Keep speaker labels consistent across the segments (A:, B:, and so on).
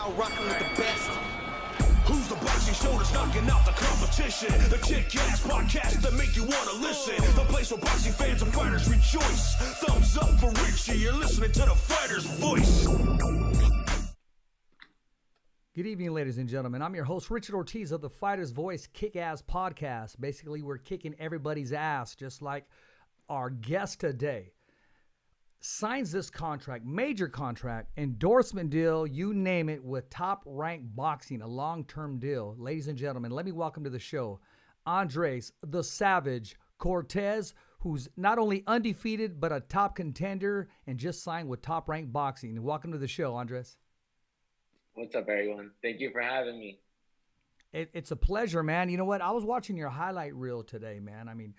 A: now rocking with the best. Who's the boxing show that's knocking out the competition? The kick-ass podcast that make you want to listen. The place where boxing fans and fighters rejoice. Thumbs up for Richie, you're listening to the fighter's voice.
B: Good evening, ladies and gentlemen. I'm your host, Richard Ortiz of the Fighter's Voice Kick-Ass Podcast. Basically, we're kicking everybody's ass, just like our guest today signs this contract, major contract, endorsement deal, you name it, with Top Rank Boxing, a long-term deal. Ladies and gentlemen, let me welcome to the show Andres the Savage Cortes, who's not only undefeated, but a top contender and just signed with Top Rank Boxing. Welcome to the show, Andres.
C: What's up, everyone? Thank you for having me.
B: It's a pleasure, man. You know what? I was watching your highlight reel today, man. I mean,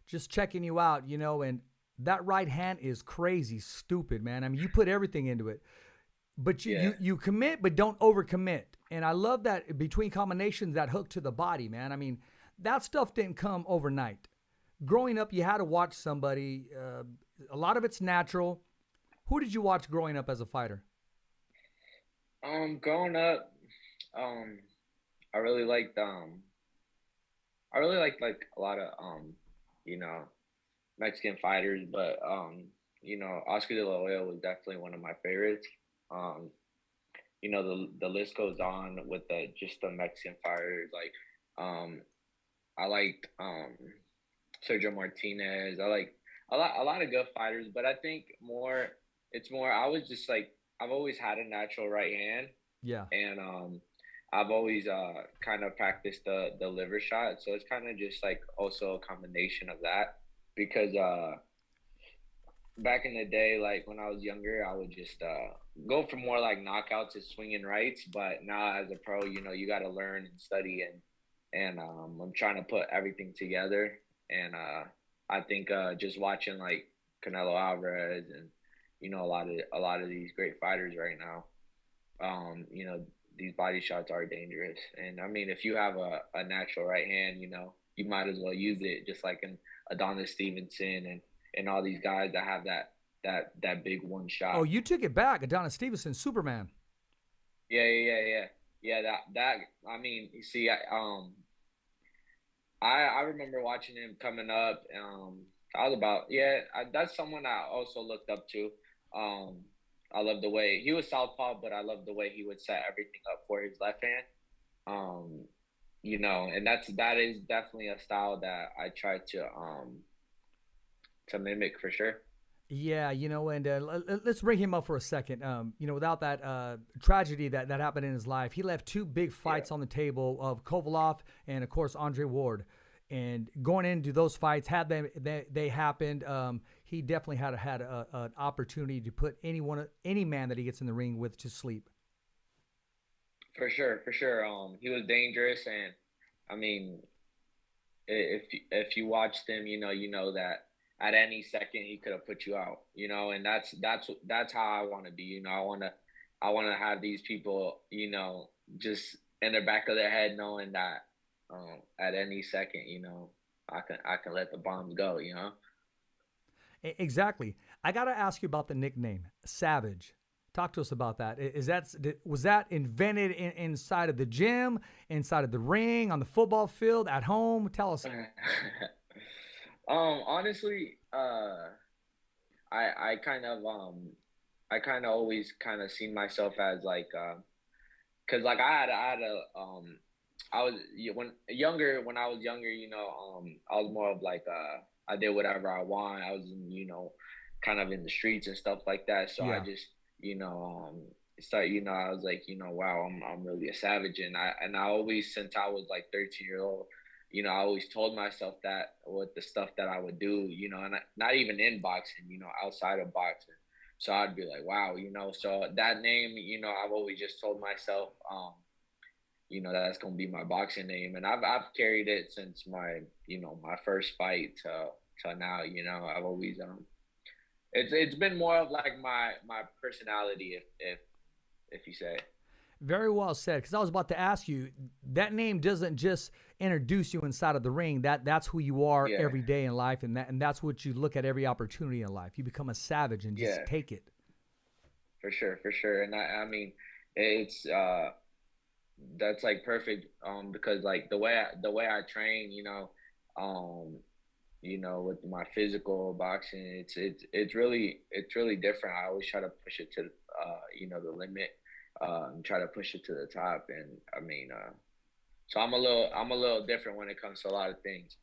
B: just checking you out, you know, and that right hand is crazy stupid, man. I mean, you put everything into it. But you commit, but don't overcommit. And I love that between combinations, that hook to the body, man. I mean, that stuff didn't come overnight. Growing up, you had to watch somebody. A lot of it's natural. Who did you watch growing up as a fighter?
C: Growing up, I really liked like a lot of Mexican fighters, but Oscar De La Hoya was definitely one of my favorites. The list goes on with the Mexican fighters. Like I liked Sergio Martinez. I like a lot of good fighters, but I think I was just like, I've always had a natural right hand. Yeah. And I've always kind of practiced the liver shot. So it's kind of just like also a combination of that, because back in the day, like when I was younger, I would just go for more like knockouts and swinging rights. But now as a pro, you got to learn and study, and I'm trying to put everything together. And I think just watching like Canelo Alvarez and a lot of these great fighters right now, these body shots are dangerous. And I mean, if you have a natural right hand, you might as well use it, just like an Adonis Stevenson and all these guys that have that big one shot.
B: Oh, you took it back, Adonis Stevenson, Superman.
C: Yeah. That I mean, you see, I remember watching him coming up. That's someone I also looked up to. I love the way he was southpaw, but I love the way he would set everything up for his left hand. And that is definitely a style that I try to mimic for sure.
B: Yeah, and let's bring him up for a second. Without that tragedy that happened in his life, he left two big fights on the table of Kovalev and, of course, Andre Ward. And going into those fights, had they happened, he definitely had an opportunity to put any man that he gets in the ring with to sleep.
C: For sure. He was dangerous, and I mean, if you watched him, you know that at any second he could have put you out. And that's how I want to be. I want to have these people, just in the back of their head, knowing that. At any second, I can let the bombs go,
B: Exactly. I got to ask you about the nickname Savage. Talk to us about that. Was that invented inside of the gym, inside of the ring, on the football field, at home? Tell us.
C: Honestly, I kind of always kind of seen myself as like, cause like I had when I was younger, I was more of like, I did whatever I want. I was, kind of in the streets and stuff like that. So I just, I was like, wow, I'm really a savage. And I always, since I was like 13 years old, I always told myself that with the stuff that I would do, and not even in boxing, outside of boxing. So I'd be like, wow, so that name, I've always just told myself, that's going to be my boxing name. And I've carried it since my, my first fight till now. I've always, it's been more of like my personality, if you say.
B: Very well said, because I was about to ask you, that name doesn't just introduce you inside of the ring. That's who you are every day in life, and that's what you look at every opportunity in life. You become a savage and just take it.
C: For sure. And I mean, it's that's like perfect because like the way I train, with my physical boxing, it's really different. I always try to push it to the limit, and try to push it to the top. And I mean, so I'm a little different when it comes to a lot of things.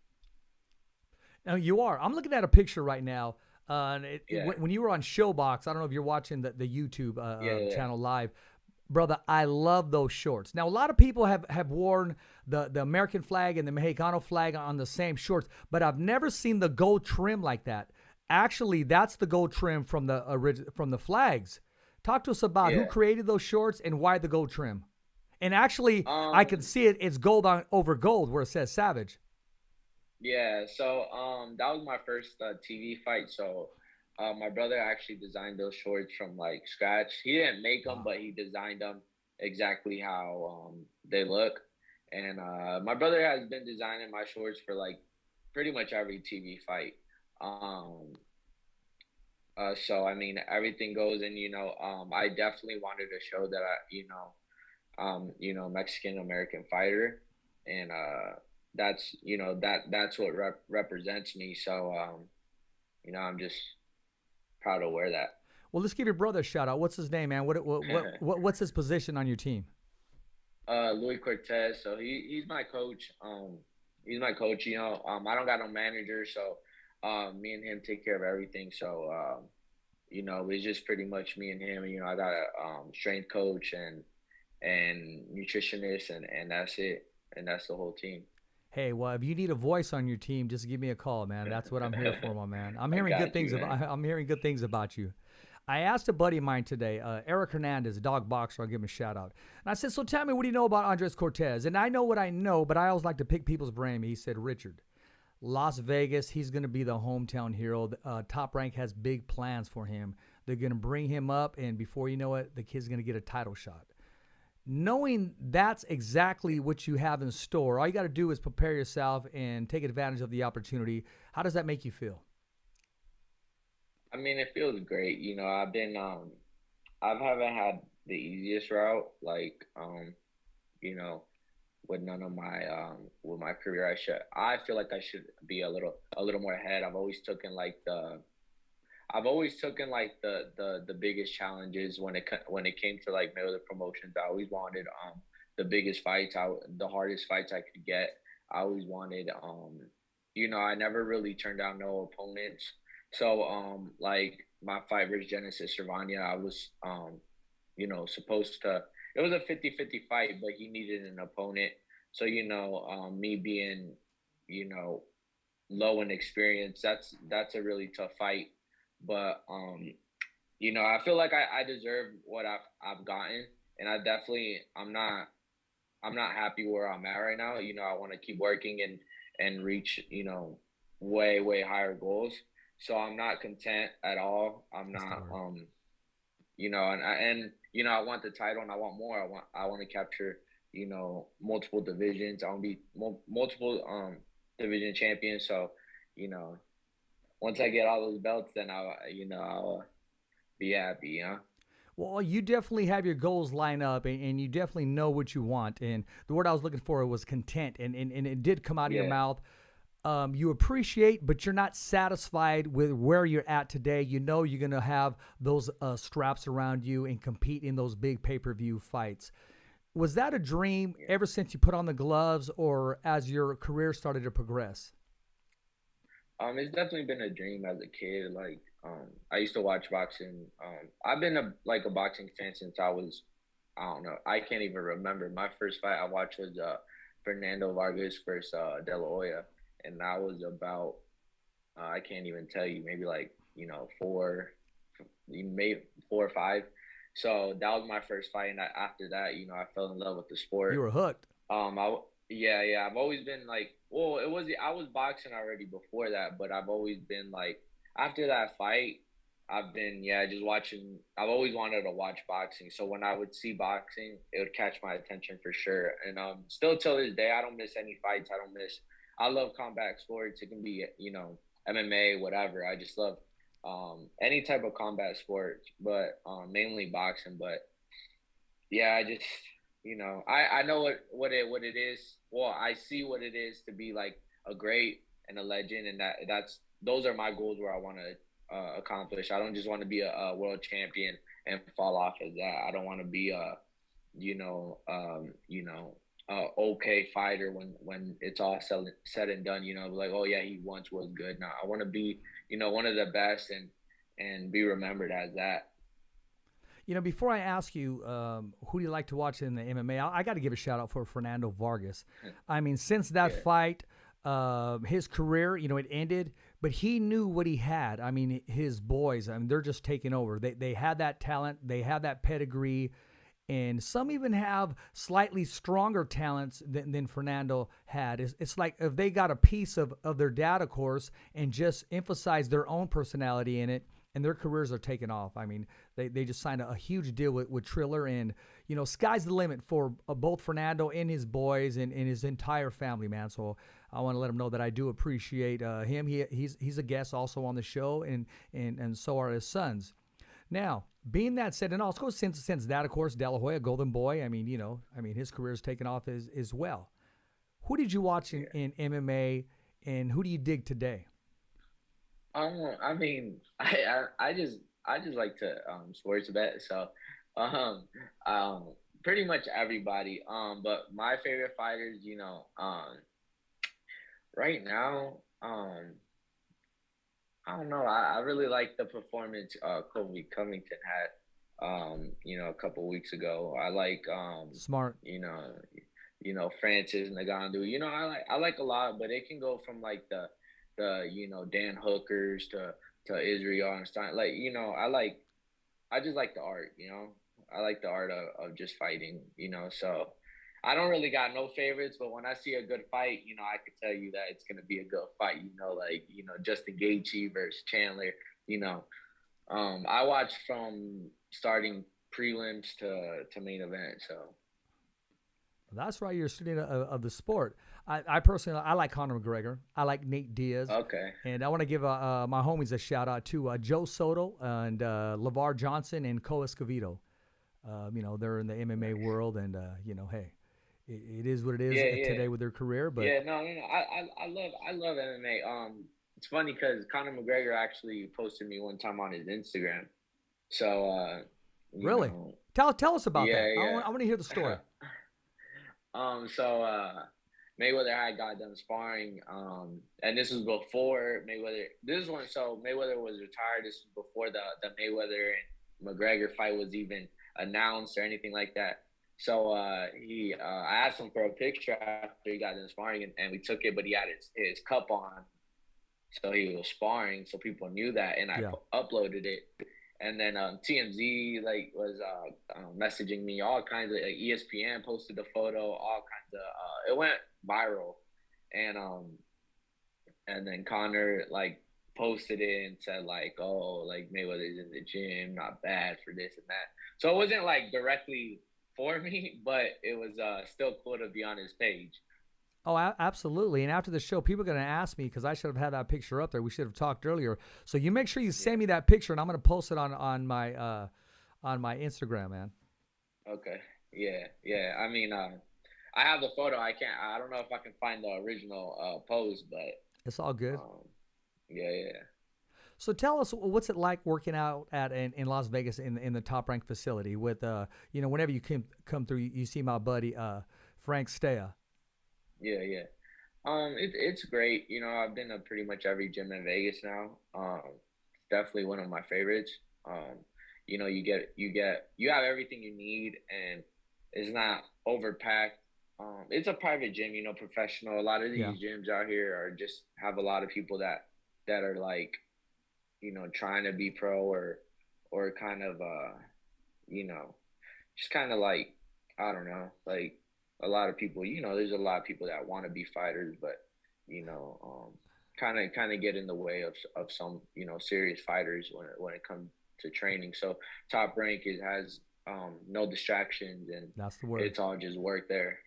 B: Now you are. I'm looking at a picture right now. And
C: Yeah,
B: when you were on Showbox, I don't know if you're watching the YouTube
C: yeah, yeah,
B: channel live, brother. I love those shorts. Now a lot of people have worn the American flag and the Mexicano flag on the same shorts, but I've never seen the gold trim like that. Actually, that's the gold trim from the flags. Talk to us about who
C: yeah.
B: created those shorts and why the gold trim. And actually, I can
C: Um,
B: see it. It's gold on over gold where it says Savage.
C: Yeah, so that was my first TV fight. So my brother actually designed those shorts from like scratch. He didn't make them,
B: Wow.
C: but he designed them exactly how they look. And my brother has been designing my shorts for like pretty much every TV fight. Um, so I mean, everything goes in. I definitely wanted to show that Mexican American fighter, and that's what represents me. So I'm just proud to wear that.
B: Well, let's give your brother a shout out. What's his name, man? What's his position on your team?
C: Louis Cortes. So he's my coach. He's my coach. I don't got no manager, so me and him take care of everything. So it's just pretty much me and him. I got a strength coach and nutritionist, and that's it. And that's the whole team.
B: Hey, well, if you need a voice on your team, just give me a call, man. That's what I'm here for, my man. I'm
C: I
B: hearing good
C: got you,
B: things
C: man.
B: about. I'm hearing good things about you. I asked a buddy of mine today, Eric Hernandez, a dog boxer. I'll give him a shout out. And I said, "So tell me, what do you know about Andres Cortez?" And I know what I know, but I always like to pick people's brain. He said, "Richard, Las Vegas, he's going to be the hometown hero. Top Rank has big plans for him. They're going to bring him up, and before you know it, the kid's going to get a title shot." Knowing that's exactly what you have in store, all you got to do is prepare yourself and take advantage of the opportunity. How does that make you feel?
C: I mean, it feels great. I haven't had the easiest route, like, you know, with none of my with my career. I feel like I should be a little more ahead. I've always taken like the biggest challenges when it came to like middle promotions. I always wanted the biggest fights, the hardest fights I could get. I always wanted I never really turned down no opponents. So like my fight versus Genesis Cervania, I was supposed to. It was a 50-50 fight, but he needed an opponent. So me being you know low in experience, that's a really tough fight. But I feel like I deserve what I've gotten, and I'm not happy where I'm at right now. I want to keep working and reach way way higher goals. So I'm not content at all. I'm
B: That's the
C: not
B: word.
C: I want the title and I want more. I want to capture multiple divisions. I want to be multiple division champion. So you know once I get all those belts, then I'll be happy.
B: Well, you definitely have your goals lined up, and you definitely know what you want. And the word I was looking for was content, and it did come out of your
C: Yeah,
B: mouth. You appreciate, but you're not satisfied with where you're at today. You know you're going to have those straps around you and compete in those big pay-per-view fights. Was that a dream
C: yeah.
B: ever since you put on the gloves or as your career started to progress?
C: It's definitely been a dream as a kid. Like, I used to watch boxing. I've been a boxing fan since I was, I don't know, I can't even remember. My first fight I watched was Fernando Vargas versus De La Hoya, and that was about I can't even tell you, maybe like maybe 4 or 5. So that was my first fight, and after that, I fell in love with the
B: You
C: sport.
B: were hooked.
C: Yeah, yeah. I've always been like, well, I was boxing already before that, but I've always been like, after that fight, I've been just watching. I've always wanted to watch boxing, so when I would see boxing, it would catch my attention for sure. And still till this day, I don't miss any fights. I don't miss. I love combat sports. It can be MMA, whatever. I just love any type of combat sports, but mainly boxing. But yeah, I just, I know what it is. Well, I see what it is to be like a great and a legend, and those are my goals where I want to accomplish. I don't just want to be a world champion and fall off as that. I don't want to be a, you know, okay fighter when it's all said and done. Like, oh yeah, he once was good. Now I want to be, one of the best and be remembered as that.
B: Before I ask you, who do you like to watch in the MMA? I got to give a shout out for Fernando Vargas. I mean, since that
C: Yeah.
B: fight, his career, it ended, but he knew what he had. I mean, his boys, I mean, they're just taking over. They had that talent, they have that pedigree, and some even have slightly stronger talents than Fernando had. It's like if they got a piece of their dad, of course, and just emphasize their own personality in it, and their careers are taking off. I mean, they just signed a huge deal with Triller, and sky's the limit for both Fernando and his boys and his entire family, man. So I want to let him know that I do appreciate him. He's a guest also on the show, and so are his sons. Now, being that said, and also since that, of course, De La Hoya, Golden Boy. I mean, his career's taken off as well. Who did you watch in MMA, and who do you dig today?
C: I mean, I just like to sports bet, so um um pretty much everybody. But my favorite fighters, right now, I don't know. I really like the performance Kobe Covington had, a couple weeks ago. I like
B: Smart.
C: Francis Ngannou. I like a lot, but it can go from like the Dan Hookers to Israel and Stein. Like, I just like the art. I like the art of just fighting. So I don't really got no favorites, but when I see a good fight, I can tell you that it's gonna be a good fight. Like Justin Gaethje versus Chandler. You know, I watch from starting prelims to main event. So
B: That's right. You're a student of the sport. I personally, I like Conor McGregor. I like Nate Diaz.
C: okay,
B: And I want to give my homies a shout out to Joe Soto and LeVar Johnson and Cole Escovedo. They're in the MMA world, and hey, it is what it is
C: yeah, yeah.
B: today with their career. But
C: Yeah, no, no, no. I love MMA. It's funny because Conor McGregor actually posted me one time on his Instagram. So,
B: really, tell us about
C: yeah,
B: that.
C: yeah.
B: I want to hear the story.
C: So Mayweather had got done sparring. And this was before Mayweather. So Mayweather was retired. This was before the Mayweather and McGregor fight was even announced or anything like that. So I asked him for a picture after he got done sparring, and we took it, but he had his cup on, so he was sparring, so people knew that, and I
B: Yeah.
C: uploaded it. And then TMZ was messaging me, all kinds of, like, ESPN posted the photo, all kinds of it went viral, and then Connor posted it and said Mayweather's in the gym, not bad for this and that. So it wasn't directly for me, but it was still cool to be on his page.
B: Oh, absolutely. And after the show, people are going to ask me because I should have had that picture up there. We should have talked earlier. So you make sure you send me that picture, and I'm going to post it on my Instagram, man.
C: Okay. Yeah, yeah. I mean, I have the photo. I don't know if I can find the original post, but
B: It's all good.
C: yeah, yeah.
B: So tell us, what's it like working out in Las Vegas in the Top Rank facility with whenever you come through, you see my buddy Frank Stea.
C: Yeah, yeah. It's great. I've been to pretty much every gym in Vegas now. It's definitely one of my favorites. You have everything you need, and it's not overpacked. It's a private gym, professional. A lot of these
B: Yeah.
C: gyms out here have a lot of people that are trying to be pro or kind of just kind of I don't know, a lot of people, there's a lot of people that want to be fighters, but kind of get in the way of some serious fighters when it comes to training. So Top Rank has no distractions, and
B: That's the word.
C: it's all just work there.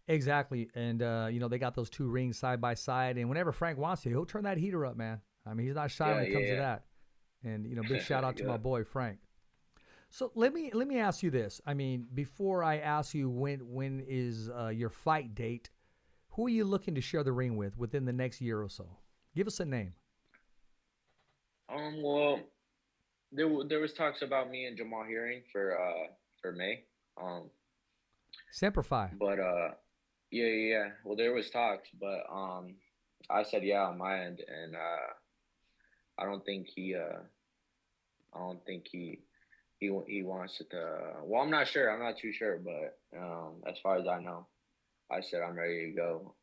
B: Exactly. And they got those two rings side by side, and whenever Frank wants to, he'll turn that heater up, man. I mean, he's not shy when it comes to
C: Yeah.
B: that. And big shout out to
C: Yeah.
B: my boy Frank. So let me ask you this. I mean, before I ask you when is your fight date, who are you looking to share the ring with within the next year or so? Give us a name.
C: Well, there was talks about me and Jamal Hearing for May. Um,
B: Semper Fi.
C: but yeah. Well, there was talks, but I said yeah on my end, and I don't think I don't think he wants it to. Well, I'm not sure. I'm not too sure, but as far as I know, I said I'm ready to go.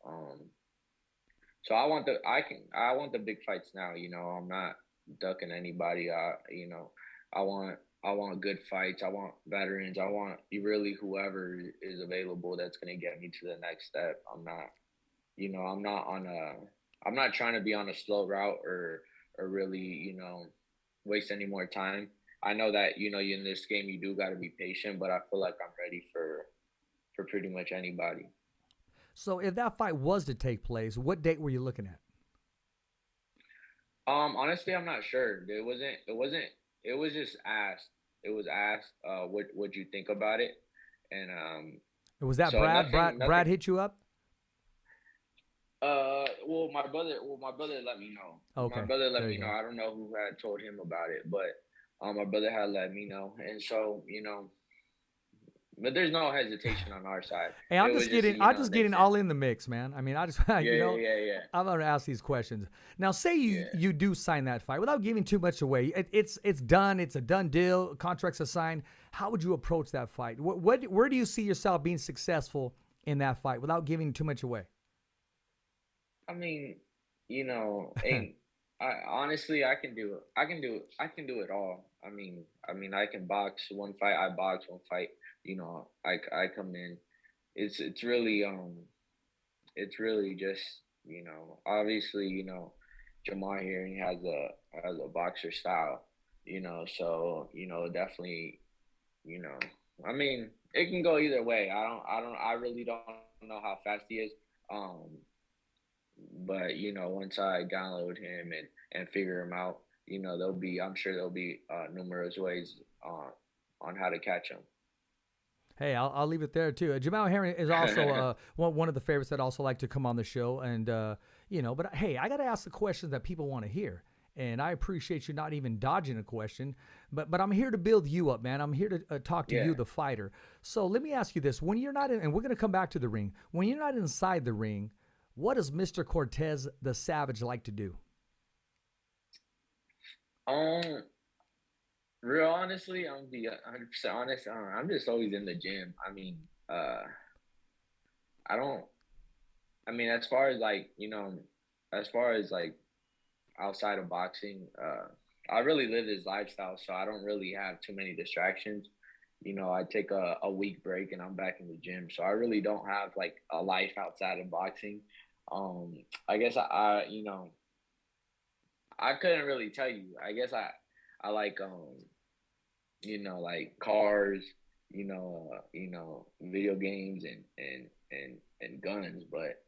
C: So I want the big fights now. You know, I'm not ducking anybody. I want good fights. I want veterans. I want really whoever is available that's gonna get me to the next step. I'm not trying to be on a slow route or really waste any more time. I know that in this game you do got to be patient, but I feel like I'm ready for pretty much anybody.
B: So if that fight was to take place, what date were you looking at?
C: Honestly, I'm not sure. It wasn't. It was just asked. It was asked. What you think about it? And
B: Was that
C: so
B: Brad?
C: nothing.
B: Brad hit you up?
C: My brother let me know.
B: Okay,
C: My brother let
B: there
C: me
B: you
C: know.
B: go.
C: I don't know who had told him about it, but my brother had let me know, and so but there's no hesitation on our side.
B: Hey,
C: It was just
B: I'm just
C: they
B: getting
C: said,
B: all in the mix, man. I mean, I just,
C: yeah.
B: I'm gonna ask these questions. Now, say you
C: Yeah.
B: you do sign that fight without giving too much away. It's done. It's a done deal. Contracts are signed. How would you approach that fight? Where do you see yourself being successful in that fight without giving too much away?
C: I mean, and I honestly I can do it. I can do it all. I can box one fight. I box one fight. I come in. It's really it's really just obviously Jamar here he has a boxer style. So definitely you know it can go either way. I really don't know how fast he is. Um, but once I download him and figure him out, I'm sure there'll be numerous ways on how to catch him.
B: Hey, I'll leave it there too. Jamal Herring is also one of the favorites that also like to come on the show, and But hey, I got to ask the questions that people want to hear, and I appreciate you not even dodging a question. But I'm here to build you up, man. I'm here to talk to you, the fighter. So let me ask you this: when you're not in, and we're gonna come back to the ring. When you're not inside the ring, what does Mr. Cortes the Savage like to do?
C: Um, Real honestly, I'm gonna be 100% honest. I'm just always in the gym. I don't. As far as as far as outside of boxing, I really live this lifestyle, so I don't really have too many distractions. I take a week break and I'm back in the gym, so I really don't have a life outside of boxing. I guess I couldn't really tell you. I guess I like like cars, video games and guns, but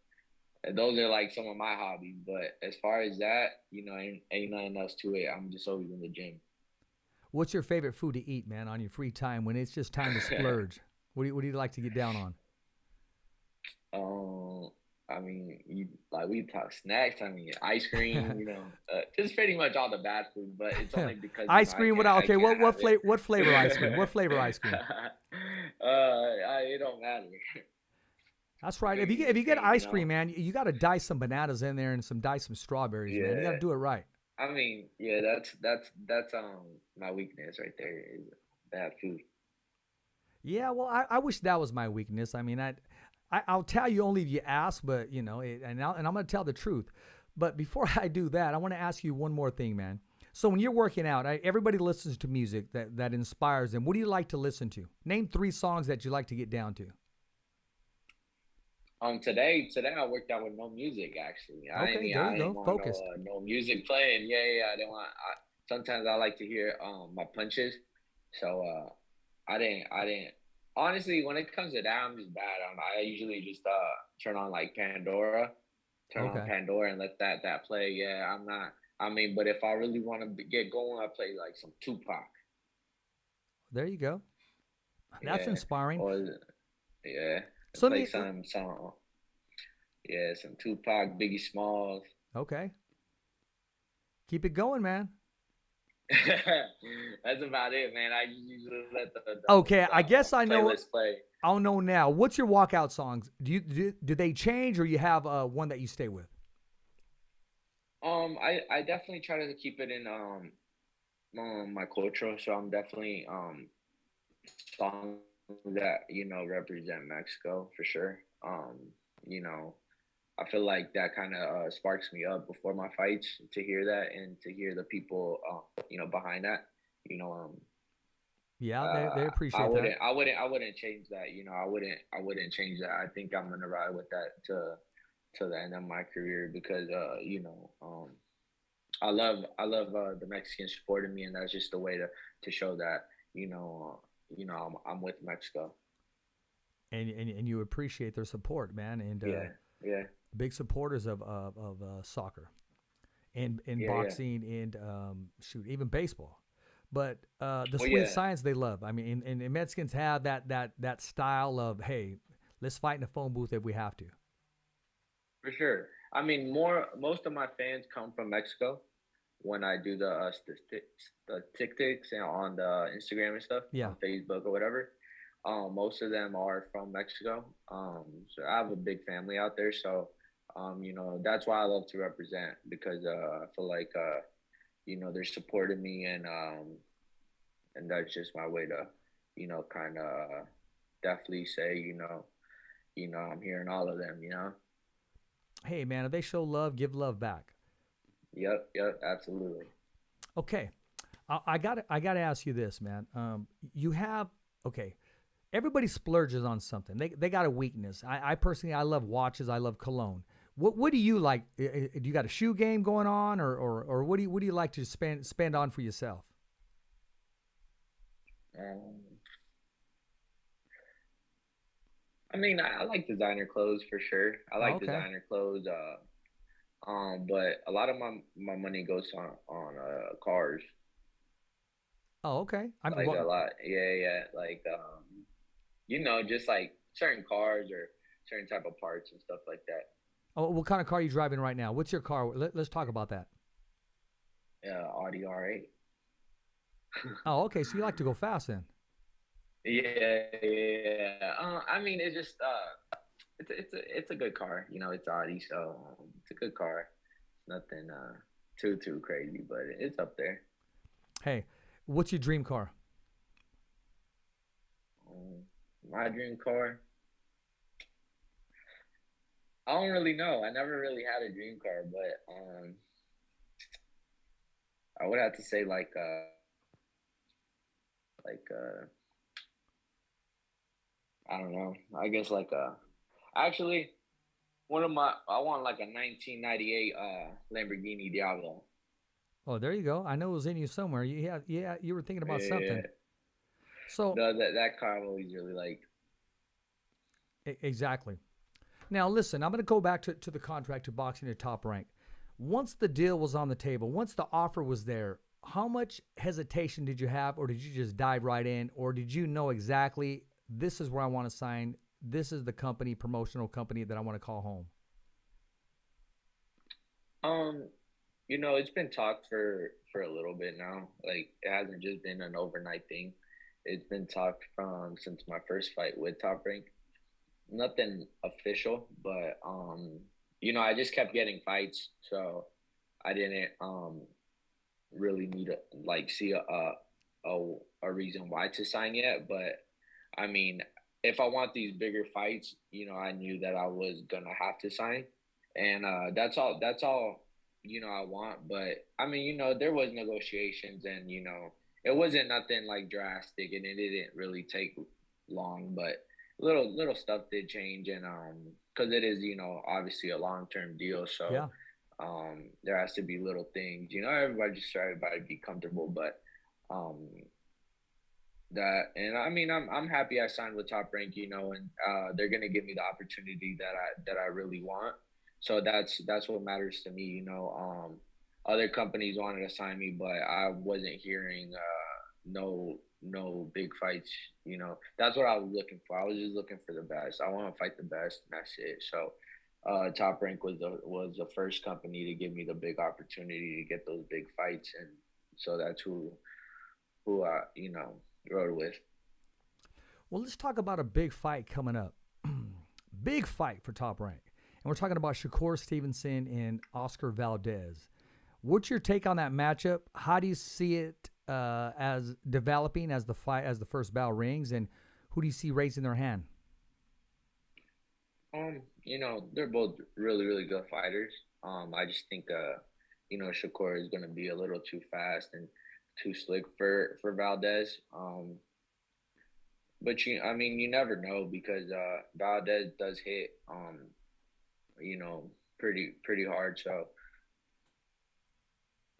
C: those are some of my hobbies. But as far as that, ain't nothing else to it. I'm just always in the gym.
B: What's your favorite food to eat, man, on your free time when it's just time to splurge? What do you like to get down on?
C: We talk snacks. Ice cream. Just pretty much all the bad food. But it's only because
B: ice cream. Okay, what flavor ice cream? What flavor ice cream?
C: It don't matter.
B: That's right. If you get ice cream, man, you got to dice some bananas in there and dice some strawberries, man. You got to do it right.
C: Yeah, that's my weakness right there is bad food.
B: Yeah, well, I wish that was my weakness. I'll tell you only if you ask, but and I'm gonna tell the truth. But before I do that, I want to ask you one more thing, man. So when you're working out, everybody listens to music that inspires them. What do you like to listen to? Name 3 songs that you like to get down to.
C: Today I worked out with no music actually.
B: Okay, there you go. Focused.
C: No music playing. Yeah. I didn't want. Sometimes I like to hear my punches, so I didn't. Honestly, when it comes to that, I'm just bad. I usually just turn on Pandora, on Pandora and let that play. Yeah, I'm not. But if I really want to get going, I play some Tupac.
B: There you go. That's
C: Yeah.
B: inspiring.
C: Or yeah.
B: So let
C: Play
B: me.
C: some yeah, some Tupac, Biggie Smalls.
B: Okay, keep it going, man.
C: That's about it, man. I usually let
B: Okay, I guess I know.
C: playlist play.
B: I'll know now. What's your walkout songs? Do they change, or you have one that you stay with?
C: I definitely try to keep it in my culture, so I'm definitely songs that represent Mexico for sure. You know, I feel like that kind of sparks me up before my fights to hear that and to hear the people behind that. You know,
B: Yeah, they
C: I
B: appreciate that.
C: wouldn't I wouldn't I wouldn't change that. I wouldn't change that. I think I'm gonna ride with that to the end of my career because I love the Mexicans supporting me, and that's just the way to show that I'm with Mexico.
B: And you appreciate their support, man, and
C: Yeah, yeah,
B: big supporters of soccer and
C: yeah, yeah.
B: boxing and shoot, even baseball. But the
C: Well,
B: sweet
C: yeah,
B: science they love. I mean, and Mexicans have that style of, hey, let's fight in a phone booth if we have to.
C: for sure. I mean, most of my fans come from Mexico. When I do the TikToks and on the Instagram and stuff
B: Yeah.
C: on Facebook or whatever, most of them are from Mexico. So I have a big family out there. So, that's why I love to represent because I feel like they're supporting me and that's just my way to, kind of definitely say, I'm hearing all of them.
B: Hey, man, if they show love, give love back.
C: Yep, yep, absolutely.
B: Okay, I got to ask you this, man. You have okay. Everybody splurges on something. They got a weakness. I personally I love watches. I love cologne. What do you like? Do you got a shoe game going on, or what do you like to spend on for yourself?
C: Um, I mean, I like designer clothes for sure. I
B: Oh,
C: like
B: okay.
C: designer clothes. But a lot of my money goes on cars.
B: Oh, okay. I mean,
C: Like
B: what?
C: a lot, yeah, yeah. Like just like certain cars or certain type of parts and stuff like that.
B: Oh, what kind of car are you driving right now? What's your car? Let's talk about that.
C: Yeah, Audi R8.
B: Oh, okay. So you like to go fast then?
C: Yeah, yeah. I mean, it's just it's a good car. It's Audi, so it's a good car. Nothing too crazy, but it's up there.
B: Hey, what's your dream car?
C: Um, my dream car. I don't really know. I never really had a dream car, but I would have to say like I don't know. I guess actually I want like a 1998 Lamborghini Diablo.
B: Oh, there you go. I know it was in you somewhere. Yeah, you were thinking about
C: Yeah,
B: something. So
C: that car I've always really liked.
B: exactly. Now listen, I'm going to go back to the contract to boxing at Top Rank. Once the deal was on the table, once the offer was there, how much hesitation did you have, or did you just dive right in, or did you know exactly this is where I want to sign? This is the company, promotional company that I want to call home.
C: Um, it's been talked for a little bit now. Like it hasn't just been an overnight thing. It's been talked from since my first fight with Top Rank. Nothing official, but I just kept getting fights, so I didn't really need to like see a reason why to sign yet. But I mean, if I want these bigger fights, I knew that I was gonna have to sign, and that's all. That's all. I want. But I mean, there was negotiations, and it wasn't nothing like drastic, and it didn't really take long, but little stuff did change, and because it is obviously a long-term deal, so
B: Yeah.
C: there has to be little things. Everybody just try everybody to be comfortable, but um that and I mean I'm happy I signed with Top Rank, and they're gonna give me the opportunity that I really want. So that's what matters to me. Other companies wanted to sign me, but I wasn't hearing no no big fights. You know, that's what I was looking for. I was just looking for the best. I want to fight the best, and that's it. So, Top Rank was the first company to give me the big opportunity to get those big fights, and so that's who I rode with.
B: Well, let's talk about a big fight coming up. Big fight for Top Rank. And we're talking about Shakur Stevenson and Oscar Valdez. What's your take on that matchup? How do you see it as developing as the first bell rings, and who do you see raising their hand?
C: They're both really, really good fighters. I just think Shakur is gonna be a little too fast and too slick for Valdez. But you never know because Valdez does hit pretty hard. So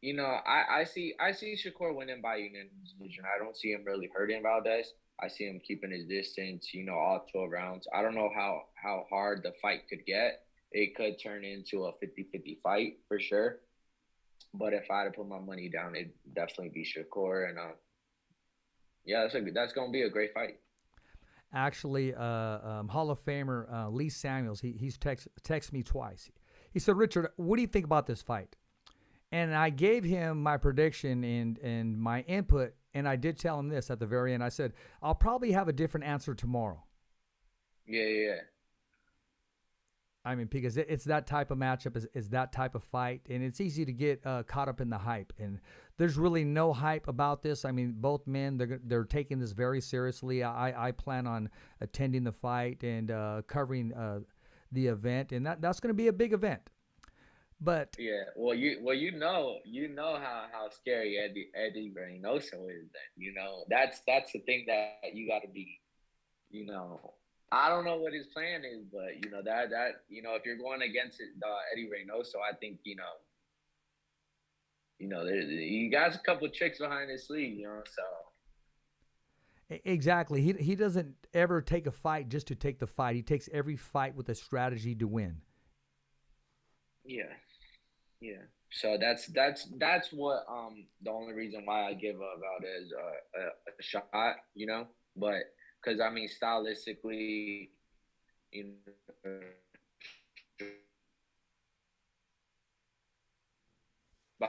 C: I see Shakur winning by unanimous decision. I don't see him really hurting Valdez. I see him keeping his distance, all 12 rounds. I don't know how hard the fight could get. It could turn into a 50-50 fight for sure. But if I had to put my money down, it'd definitely be Shakur. And that's going to be a great fight.
B: Actually, Hall of Famer Lee Samuels, he's texted me twice. He said, Richard, what do you think about this fight? And I gave him my prediction and my input, and I did tell him this at the very end. I said, I'll probably have a different answer tomorrow.
C: Yeah.
B: I mean, because it's that type of matchup, is that type of fight, and it's easy to get caught up in the hype. And there's really no hype about this. I mean, both men, they're taking this very seriously. I plan on attending the fight and covering the event, and that's going to be a big event. But
C: yeah, you know how scary Eddie Reynoso is. Then that's the thing that you got to be. I don't know what his plan is, but that if you're going against Eddie Reynoso, I think he got a couple of tricks behind his sleeve, so.
B: Exactly. He doesn't ever take a fight just to take the fight. He takes every fight with a strategy to win.
C: Yeah. So that's what the only reason why I give Valdez a shot, but because stylistically,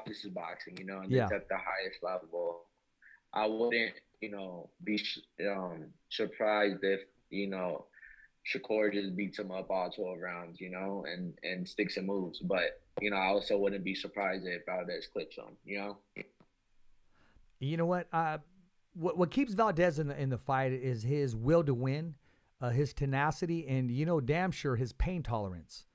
C: this is boxing, and it's at the highest level. I wouldn't, be surprised if Shakur just beats him up all 12 rounds, and sticks and moves. But, I also wouldn't be surprised if Valdez clips him,
B: You know what? What keeps Valdez in the fight is his will to win, his tenacity, and, damn sure his pain tolerance.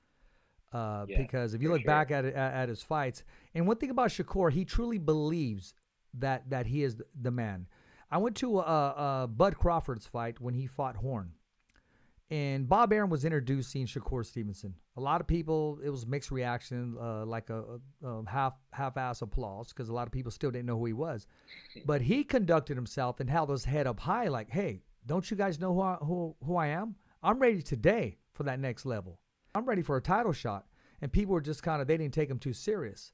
B: Because if you look back at his fights, and one thing about Shakur, he truly believes that he is the man. I went to Bud Crawford's fight when he fought Horn. And Bob Arum was introducing Shakur Stevenson. A lot of people, it was mixed reaction, like a half-ass applause, because a lot of people still didn't know who he was. But he conducted himself and held his head up high like, hey, don't you guys know who I am? I'm ready today for that next level. I'm ready for a title shot. And people were just they didn't take him too serious.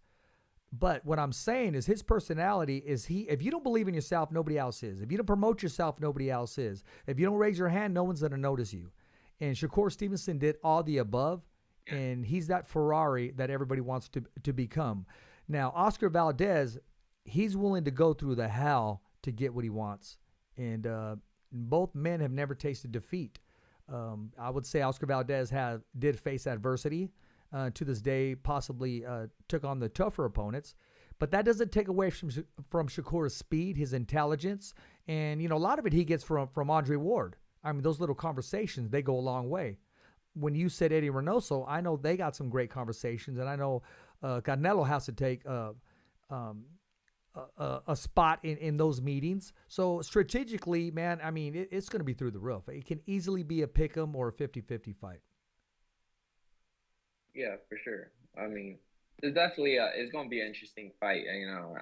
B: But what I'm saying is his personality is if you don't believe in yourself, nobody else is. If you don't promote yourself, nobody else is. If you don't raise your hand, no one's going to notice you. And Shakur Stevenson did all the above, and he's that Ferrari that everybody wants to become. Now, Oscar Valdez, he's willing to go through the hell to get what he wants. And both men have never tasted defeat. I would say Oscar Valdez did face adversity to this day, possibly took on the tougher opponents. But that doesn't take away from Shakur's speed, his intelligence, and a lot of it he gets from Andre Ward. I mean, those little conversations, they go a long way. When you said Eddie Reynoso, I know they got some great conversations, and I know Canelo has to take a spot in those meetings. So strategically, man, I mean, it's going to be through the roof. It can easily be a pick'em or a 50-50 fight.
C: Yeah, for sure. I mean, it's definitely it's going to be an interesting fight.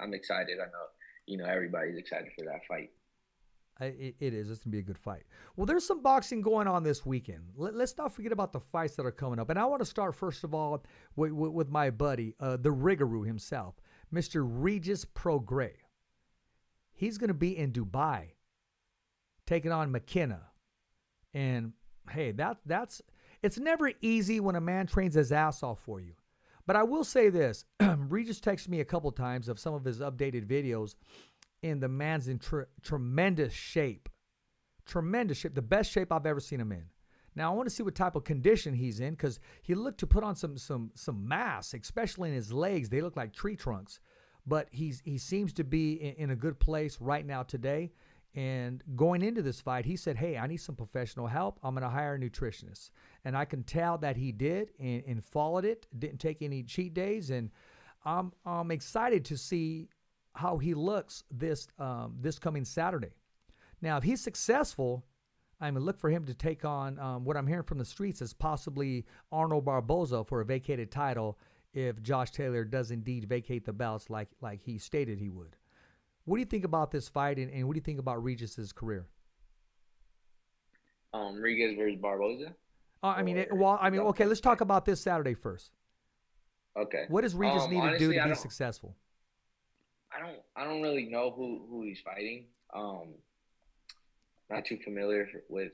C: I'm excited. I know, everybody's excited for that fight.
B: It is. It's going to be a good fight. Well, there's some boxing going on this weekend. Let's not forget about the fights that are coming up. And I want to start, first of all, with my buddy, the Rigaroo himself, Mr. Regis Prograis. He's going to be in Dubai taking on McKenna. And hey, that's it's never easy when a man trains his ass off for you. But I will say this, Regis texted me a couple times of some of his updated videos, and the man's in tremendous shape. Tremendous shape, the best shape I've ever seen him in. Now I want to see what type of condition he's in, because he looked to put on some mass, especially in his legs. They look like tree trunks. But he seems to be in a good place right now today. And going into this fight, he said, hey, I need some professional help. I'm going to hire a nutritionist. And I can tell that he did and followed it, didn't take any cheat days. And I'm excited to see how he looks this coming Saturday. Now, if he's successful, I'm going to look for him to take on what I'm hearing from the streets is possibly Arnold Barboza for a vacated title if Josh Taylor does indeed vacate the belts like he stated he would. What do you think about this fight, and what do you think about Regis's career?
C: Rodriguez versus Barboza?
B: Okay, let's talk about this Saturday first.
C: Okay.
B: What does Regis need to do to be successful?
C: I don't really know who he's fighting. Not too familiar with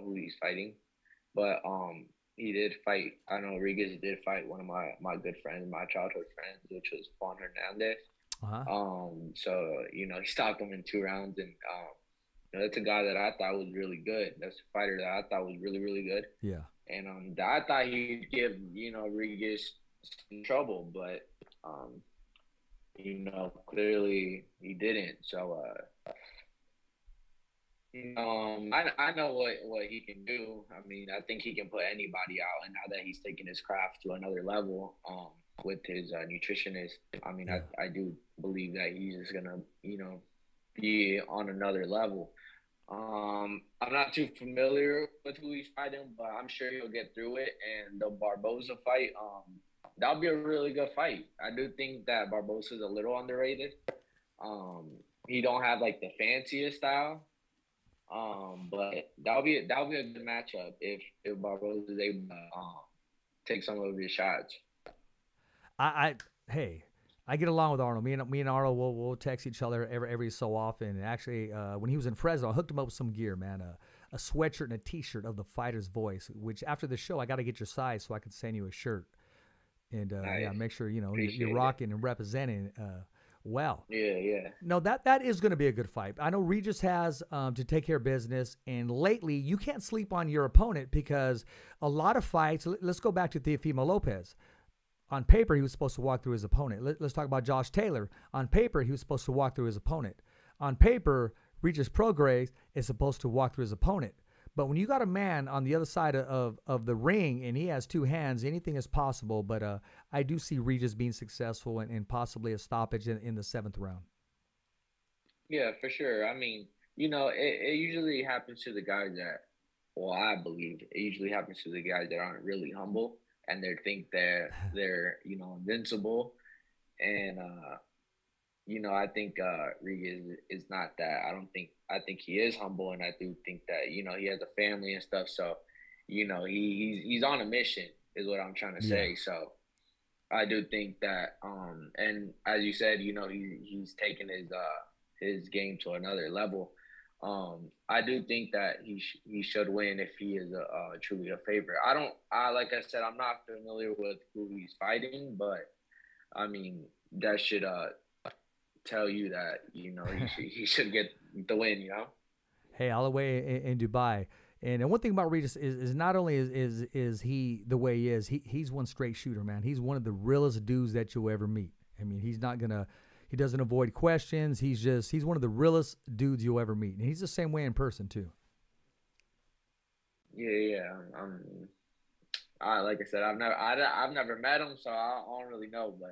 C: who he's fighting, but he did fight. I know Rodriguez did fight one of my good friends, my childhood friends, which was Juan Hernandez.
B: Uh-huh.
C: So he stopped him in 2 rounds, and that's a guy that I thought was really good. That's a fighter that I thought was really, really good.
B: Yeah.
C: And I thought he'd give Rodriguez some trouble, but clearly he didn't. So I know what he can do. I mean, I think he can put anybody out, and now that he's taking his craft to another level, with his nutritionist, I mean, yeah. I do believe that he's just gonna, be on another level. I'm not too familiar with who he's fighting, but I'm sure he'll get through it. And the Barboza fight, that'll be a really good fight. I do think that Barboza's a little underrated. He don't have like the fanciest style, but that'll be a good matchup if Barboza is able to take some of his shots.
B: I get along with Arnold. Me and Arnold will text each other every so often. And actually, when he was in Fresno, I hooked him up with some gear, man. A sweatshirt and a T-shirt of the Fighter's Voice. Which after the show, I got to get your size so I can send you a shirt. And nice. Make sure you're rocking and representing well.
C: Yeah.
B: No, that is going to be a good fight. I know Regis has to take care of business, and lately you can't sleep on your opponent because a lot of fights. Let's go back to Teofimo Lopez. On paper, he was supposed to walk through his opponent. Let's talk about Josh Taylor. On paper, he was supposed to walk through his opponent. On paper, Regis Prograis is supposed to walk through his opponent. But when you got a man on the other side of the ring and he has 2 hands, anything is possible. But I do see Regis being successful and possibly a stoppage in the 7th round.
C: Yeah, for sure. I mean, it usually happens to the guys that, I believe it usually happens to the guys that aren't really humble. And they think that they're, invincible. And, I think Rodriguez is not that. I think he is humble, and I do think that, he has a family and stuff. So, he's on a mission is what I'm trying to say. So I do think that, and as you said, he's taken his game to another level. I do think that he should win if he is truly a favorite. Like I said, I'm not familiar with who he's fighting, but I mean that should tell you that he should get the win.
B: Hey, all the way in Dubai. And one thing about Regis is not only is he the way he is, he's one straight shooter, man. He's one of the realest dudes that you'll ever meet. I mean, he doesn't avoid questions. He's one of the realest dudes you'll ever meet. And he's the same way in person too.
C: Yeah. Like I said, I've never met him, so I don't really know, but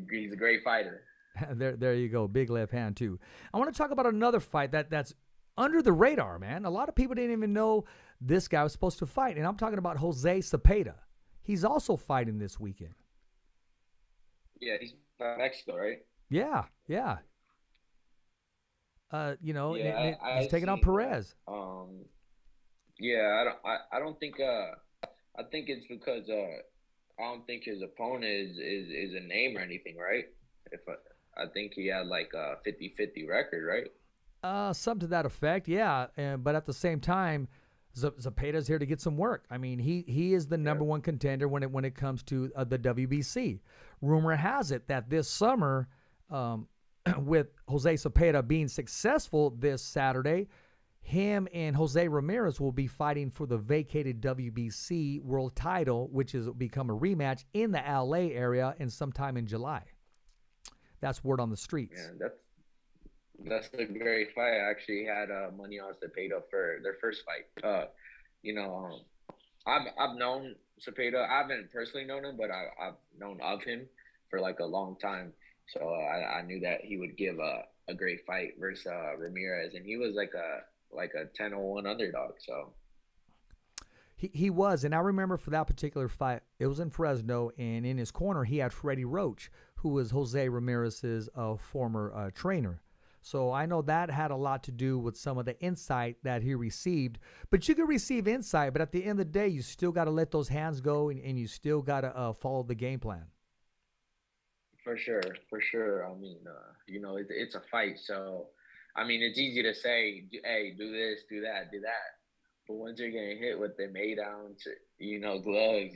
C: he's a great fighter.
B: There you go. Big left hand too. I want to talk about another fight that's under the radar, man. A lot of people didn't even know this guy was supposed to fight. And I'm talking about Jose Cepeda. He's also fighting this weekend.
C: Yeah, he's from Mexico, right?
B: Yeah. He's taking on Perez.
C: Yeah, I don't think I think it's because I don't think his opponent is a name or anything, right? I think he had like a 50-50 record, right?
B: Something to that effect, yeah. But at the same time, Zepeda's here to get some work. I mean, he is the number one contender when it comes to the WBC. Rumor has it that this summer, with Jose Cepeda being successful this Saturday, him and Jose Ramirez will be fighting for the vacated WBC world title, which has become a rematch in the LA area in sometime in July. That's word on the streets.
C: Yeah, that's a great fight. I actually had money on Cepeda for their first fight. I've known Cepeda. I haven't personally known him, but I've known of him for like a long time. So I knew that he would give a great fight versus Ramirez, and he was like a 10-01 underdog. So
B: he was, and I remember for that particular fight, it was in Fresno, and in his corner he had Freddie Roach, who was Jose Ramirez's former trainer. So I know that had a lot to do with some of the insight that he received. But you can receive insight, but at the end of the day, you still got to let those hands go, and you still got to follow the game plan.
C: For sure. I mean, it's a fight. So, I mean, it's easy to say, hey, do this, do that. But once you're getting hit with the down to, gloves,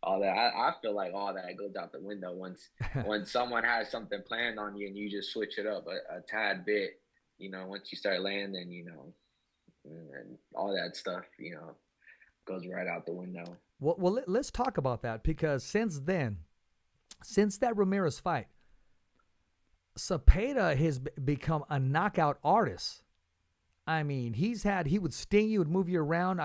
C: all that, I feel like all that goes out the window once someone has something planned on you and you just switch it up a tad bit, once you start landing, and all that stuff, goes right out the window.
B: Well, let's talk about that, because since that Ramirez fight, Cepeda has become a knockout artist. I mean, he would sting you, would move you around.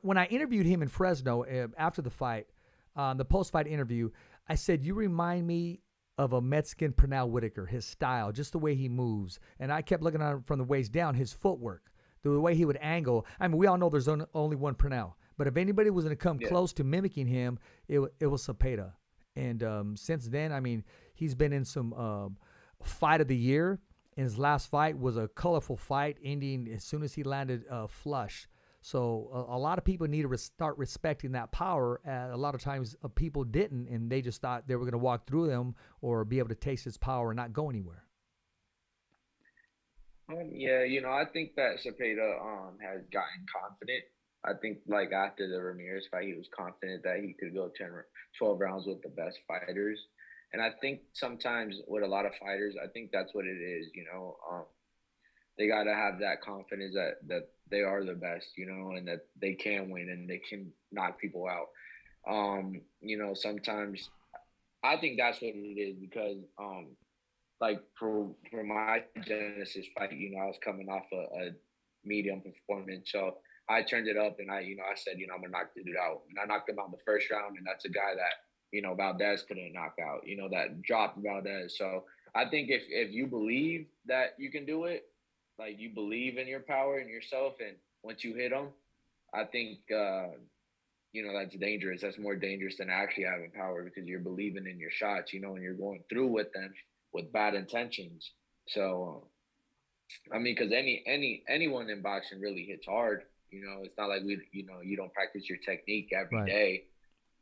B: When I interviewed him in Fresno after the fight, the post-fight interview, I said, you remind me of a Mexican Pernell Whitaker, his style, just the way he moves. And I kept looking at him from the waist down, his footwork, the way he would angle. I mean, we all know there's only one Pernell. But if anybody was going to come close to mimicking him, it was Cepeda. And since then, I mean, he's been in some fight of the year. And his last fight was a colorful fight, ending as soon as he landed flush. So a lot of people need to start respecting that power. A lot of times people didn't, and they just thought they were going to walk through them or be able to taste his power and not go anywhere.
C: I think that Cepeda has gotten confident. I think like after the Ramirez fight, he was confident that he could go 12 rounds with the best fighters. And I think sometimes with a lot of fighters, I think that's what it is, they got to have that confidence that they are the best, and that they can win and they can knock people out. Sometimes I think that's what it is, because like for my Genesis fight, I was coming off a medium performance. So I turned it up and I said, I'm going to knock the dude out. And I knocked him out in the first round, and that's a guy that, Valdez couldn't knock out, that dropped Valdez. So I think if you believe that you can do it, like you believe in your power and yourself, and once you hit them, I think, that's dangerous. That's more dangerous than actually having power, because you're believing in your shots, and you're going through with them with bad intentions. So, I mean, because anyone in boxing really hits hard. It's not like you don't practice your technique every day.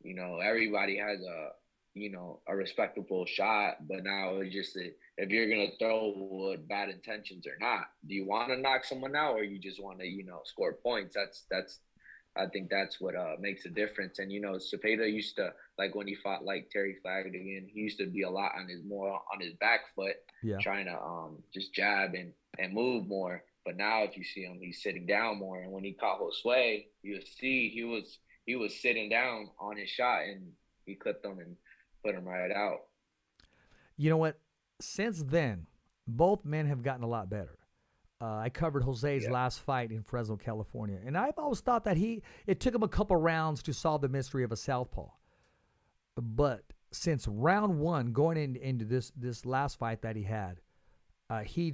C: Everybody has a respectable shot, but now it's just if you're going to throw with bad intentions or not. Do you want to knock someone out, or you just want to, score points? I think that's what makes a difference. And, Cepeda used to, like when he fought like Terry Flanagan, he used to be a lot on his back foot, trying to just jab and move more. But now if you see him, he's sitting down more. And when he caught Josue, you see he was sitting down on his shot, and he clipped him and put him right out.
B: You know what? Since then, both men have gotten a lot better. I covered Jose's last fight in Fresno, California, and I've always thought that it took him a couple rounds to solve the mystery of a southpaw. But since round one, going into this last fight that he had, he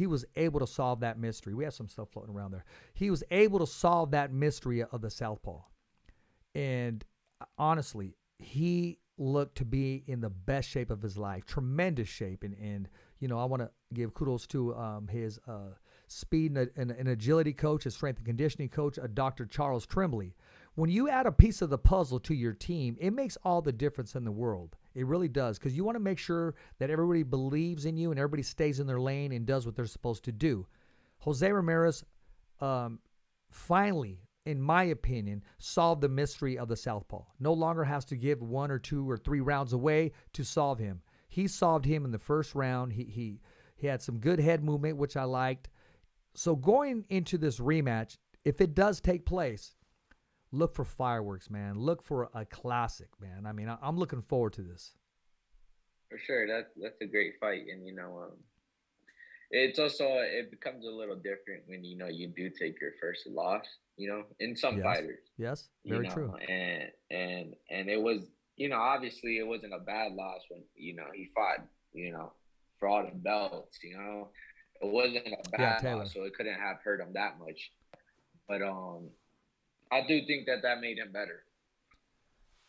B: was able to solve that mystery. We have some stuff floating around there. He was able to solve that mystery of the southpaw. And honestly, he looked to be in the best shape of his life, tremendous shape. And I want to give kudos to his speed and agility coach, his strength and conditioning coach, Dr. Charles Tremblay. When you add a piece of the puzzle to your team, it makes all the difference in the world. It really does, because you want to make sure that everybody believes in you and everybody stays in their lane and does what they're supposed to do. Jose Ramirez finally, in my opinion, solved the mystery of the southpaw. No longer has to give 1 or 2 or 3 rounds away to solve him. He solved him in the first round. He had some good head movement, which I liked. So going into this rematch, if it does take place, look for fireworks, man. Look for a classic, man. I mean, I'm looking forward to this.
C: For sure, that's a great fight, and it's also it becomes a little different when you do take your first loss. In some fighters.
B: Yes, very true.
C: And it was obviously it wasn't a bad loss when he fought for all the belts. It wasn't a bad loss, so it couldn't have hurt him that much. But I do think that made him better.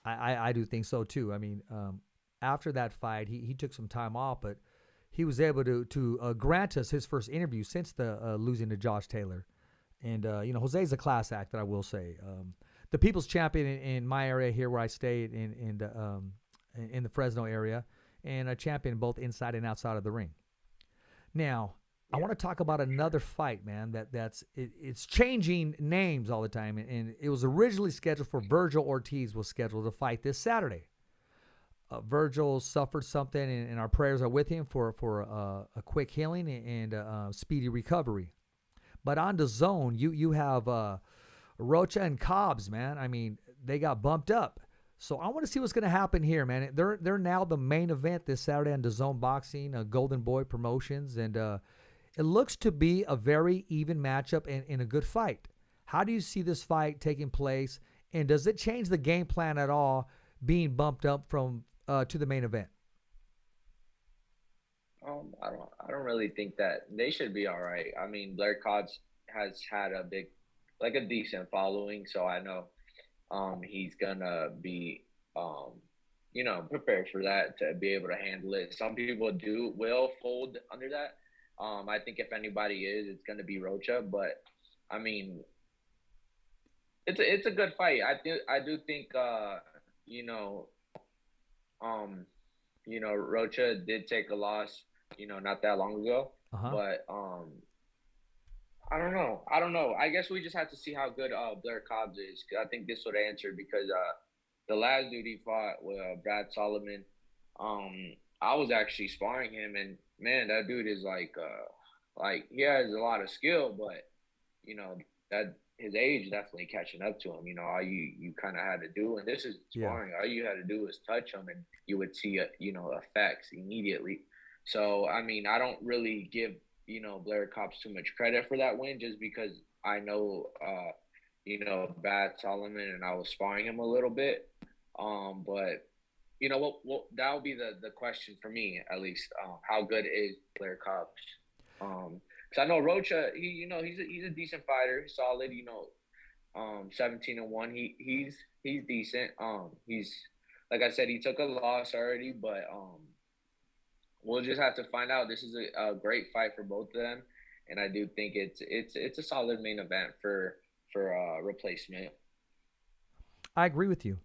B: I do think so too. I mean, after that fight, he took some time off, but he was able to grant us his first interview since the losing to Josh Taylor. And Jose's a class act, that I will say. The people's champion in my area here, where I stay in the Fresno area, and a champion both inside and outside of the ring. Now, I want to talk about another fight, man. It's changing names all the time, and it was originally scheduled for Virgil Ortiz was scheduled to fight this Saturday. Virgil suffered something, and our prayers are with him for a quick healing and speedy recovery. But on the zone, you have Rocha and Cobbs, man. I mean, they got bumped up. So I want to see what's going to happen here, man. They're now the main event this Saturday on DAZN Boxing, Golden Boy Promotions, and it looks to be a very even matchup and a good fight. How do you see this fight taking place, and does it change the game plan at all, being bumped up from to the main event?
C: I don't really think that they should be all right. I mean, Blair Cobbs has had a decent following, so I know he's gonna be prepared for that, to be able to handle it. Some people will fold under that. I think if anybody it's gonna be Rocha, but I mean, it's a good fight. I do think Rocha did take a loss, not that long ago. But I don't know. I guess we just have to see how good Blair Cobbs is. I think this would answer, because the last dude he fought with Brad Solomon, I was actually sparring him, and man, that dude is like he has a lot of skill, but that his age definitely catching up to him. All you kind of had to do, and this is sparring. All you had to do was touch him, and you would see effects immediately. So I mean, I don't really give Blair Cobbs too much credit for that win, just because I know Brad Solomon, and I was sparring him a little bit. But what that would be the question for me, at least. How good is Blair Cobbs? Because I know Rocha, he's a decent fighter, solid. 17-1. He's decent. He's, like I said, he took a loss already, but we'll just have to find out. This is a great fight for both of them, and I do think it's a solid main event for replacement.
B: I agree with you.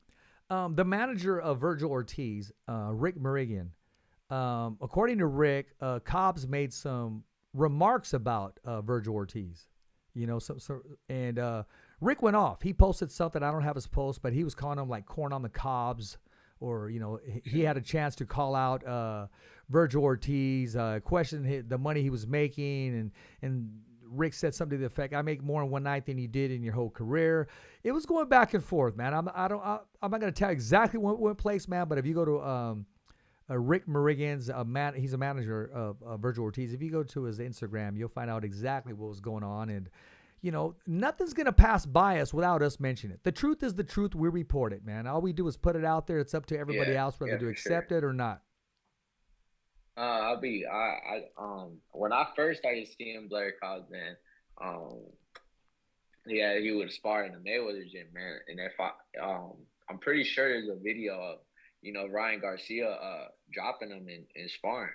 B: The manager of Virgil Ortiz, Rick Merigian, according to Rick, Cobbs made some remarks about Virgil Ortiz. And Rick went off. He posted something. I don't have his post, but he was calling him like corn on the cobs, or he had a chance to call out Virgil Ortiz, question the money he was making, and Rick said something to the effect, "I make more in one night than you did in your whole career." It was going back and forth, man. I'm not going to tell exactly what place, man. But if you go to Rick Merigian's he's a manager of Virgil Ortiz. If you go to his Instagram, you'll find out exactly what was going on, and nothing's going to pass by us without us mentioning it. The truth is the truth. We report it, man. All we do is put it out there. It's up to everybody else whether to accept it or not.
C: When I first started seeing Blair Cobbs, man, he would spar in the Mayweather gym, man. And I'm pretty sure there's a video of Ryan Garcia dropping him in sparring.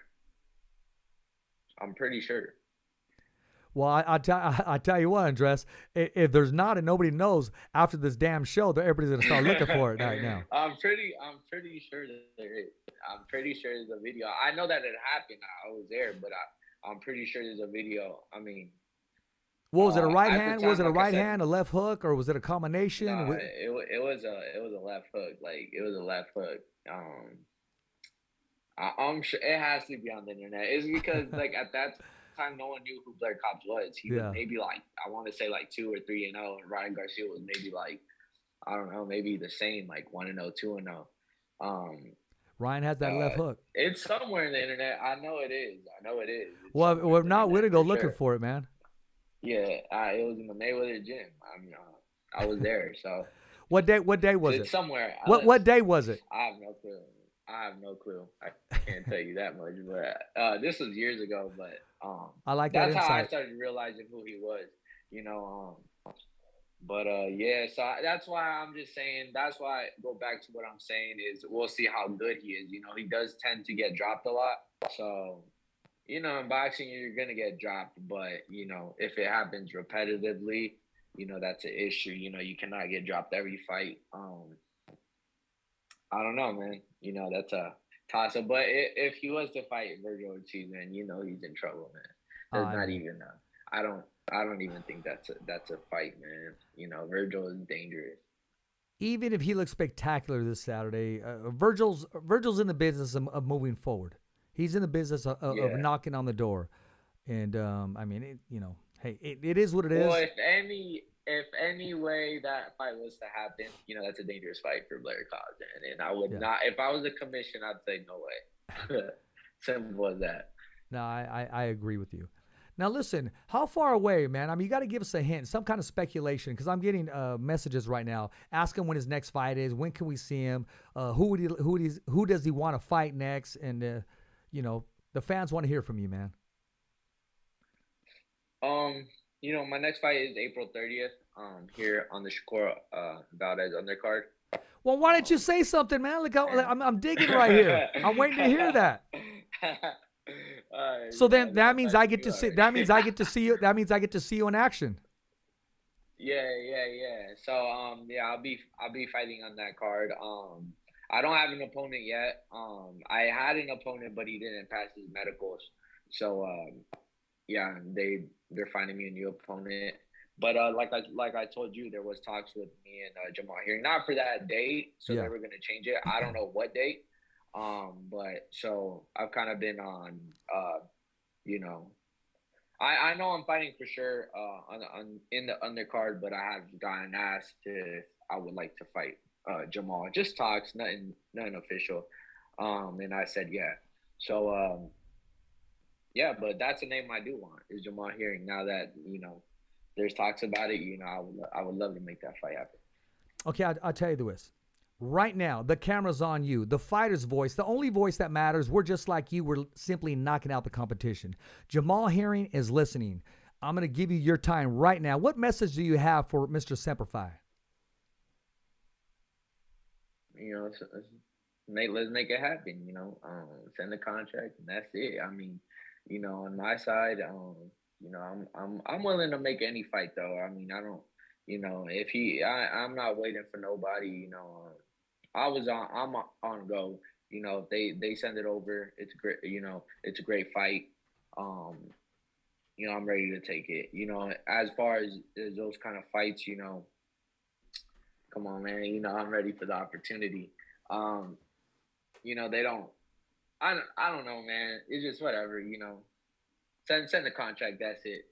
C: I'm pretty sure.
B: Well, I tell you what, Andres, if there's not and nobody knows after this damn show, that everybody's gonna start looking for it right now.
C: I'm pretty sure that there is. I'm pretty sure there's a video. I know that it happened. I was there, but I'm pretty sure there's a video. I mean,
B: what was it, a right hand?
C: time,
B: Was it a
C: like I
B: right
C: said,
B: hand, a left hook, or was it a combination?
C: no, it was a left hook. Like it was a left hook. I'm sure it has to be on the internet. It's because like at that time, no one knew who Blair Cobbs was. He was maybe like, I want to say like 2 or 3-0, and Ryan Garcia was maybe like, I don't know, maybe the same, like 1-0, 2-0.
B: Ryan has that left hook.
C: It's somewhere in the internet. I know it is. It's
B: well, if not, we're gonna go looking
C: sure.
B: for it, man.
C: Yeah, it was in the Mayweather gym. I mean, I was there. So
B: what day was it?
C: It's somewhere.
B: What day was it?
C: I have no clue. I can't tell you that much. But this was years ago. But
B: I like that
C: that's
B: insight.
C: how I started realizing who he was. You know. But yeah, so that's why I'm just saying. That's why I go back to what I'm saying is we'll see how good he is. You know, he does tend to get dropped a lot. So, you know, in boxing you're gonna get dropped, but you know, if it happens repetitively, you know, that's an issue. You know, you cannot get dropped every fight. I don't know, man. You know, that's a toss-up. But if he was to fight Virgil Ortiz, man, you know he's in trouble, man. There's not even I don't even think that's a fight, man. You know, Virgil is dangerous.
B: Even if he looks spectacular this Saturday, Virgil's in the business of moving forward. He's in the business of knocking on the door, and I mean, hey, it is what it is.
C: Well, if any way that fight was to happen, you know, that's a dangerous fight for Blair Cobbs, and I would not. If I was the commission, I'd say no way. Simple as that.
B: No, I agree with you. Now, listen, how far away, man? I mean, you got to give us a hint, some kind of speculation, because I'm getting messages right now asking when his next fight is, when can we see him, who does he want to fight next, and you know, the fans want to hear from you, man.
C: You know, my next fight is April 30th. Here on the Shakur Valdez undercard.
B: Well, why didn't you say something, man? Look, I'm digging right here. I'm waiting to hear that. So then that means I get to see. That means I get to see you. That means I get to see you in action.
C: Yeah. So I'll be fighting on that card. I don't have an opponent yet. I had an opponent, but he didn't pass his medicals. So they're finding me a new opponent. But like I told you, there was talks with me and Jamal Hearing, not for that date, so they were gonna change it. I don't know what date. But so I've kind of been on, you know, I know I'm fighting for sure in the undercard, but I have gotten asked if I would like to fight Jamal. Just talks, nothing official. And I said yeah. So yeah, but that's a name I do want, is Jamal Hearing. Now that, you know, there's talks about it, you know, I would love to make that fight happen.
B: Okay, I'll tell you this. Right now, the camera's on you. The fighter's voice, the only voice that matters. We're just like you. We're simply knocking out the competition. Jamal Hearing is listening. I'm going to give you your time right now. What message do you have for Mr. Semper Fi?
C: You know, let's make it happen. You know, send the contract, and that's it. I mean, you know, on my side, you know, I'm willing to make any fight though. I mean, I don't, you know, I'm not waiting for nobody. You know, I'm on go. You know, if they send it over, it's great. You know, it's a great fight. You know, I'm ready to take it. You know, as far as those kind of fights, you know, come on, man. You know, I'm ready for the opportunity. You know, they don't. I don't know, man. It's just whatever. You know, send the contract. That's it.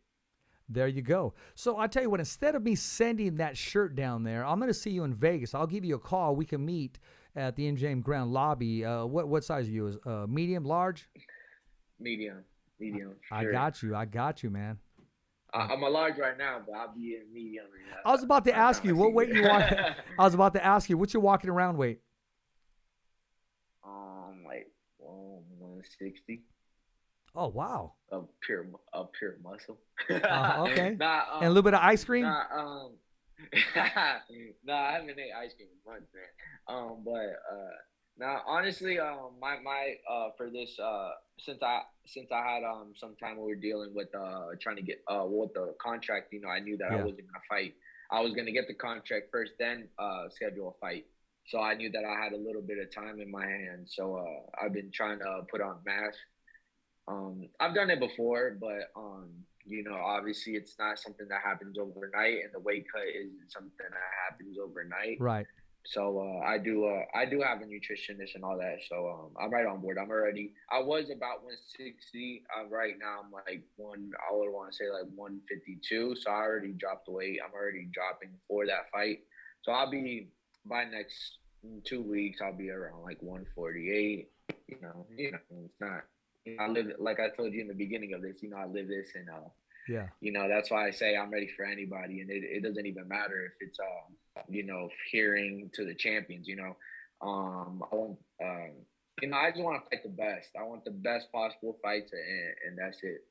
B: There you go. So I'll tell you what, instead of me sending that shirt down there, I'm going to see you in Vegas. I'll give you a call. We can meet at the MGM Grand Lobby. What size are you? Medium, large?
C: Medium. Sure.
B: I got you, man.
C: I'm a large right now, but I'll be in medium.
B: I was about to ask you, what weight you walk? I was about to ask you, what's your walking around weight?
C: Like 160.
B: Oh, wow.
C: Of pure muscle.
B: Okay.
C: And
B: a little bit of ice cream?
C: I haven't ate ice cream in months, man. But Now, honestly, my for this since I had some time we were dealing with trying to get with the contract, I knew that I
B: Yeah.
C: wasn't gonna fight. I was gonna get the contract first, then schedule a fight. So I knew that I had a little bit of time in my hands. So I've been trying to put on mass. I've done it before, but obviously it's not something that happens overnight, and the weight cut isn't something that happens overnight.
B: Right.
C: So I do have a nutritionist and all that. So I'm right on board. I was about 160. Right now I'm like I would want to say like 152. So I already dropped the weight. I'm already dropping for that fight. So I'll be by next 2 weeks. I'll be around like 148. It's not. I live like I told you in the beginning of this. I live this, and
B: Yeah.
C: that's why I say I'm ready for anybody, and it doesn't even matter if it's hearing to the champions. I want I just want to fight the best. I want the best possible fights, and that's it.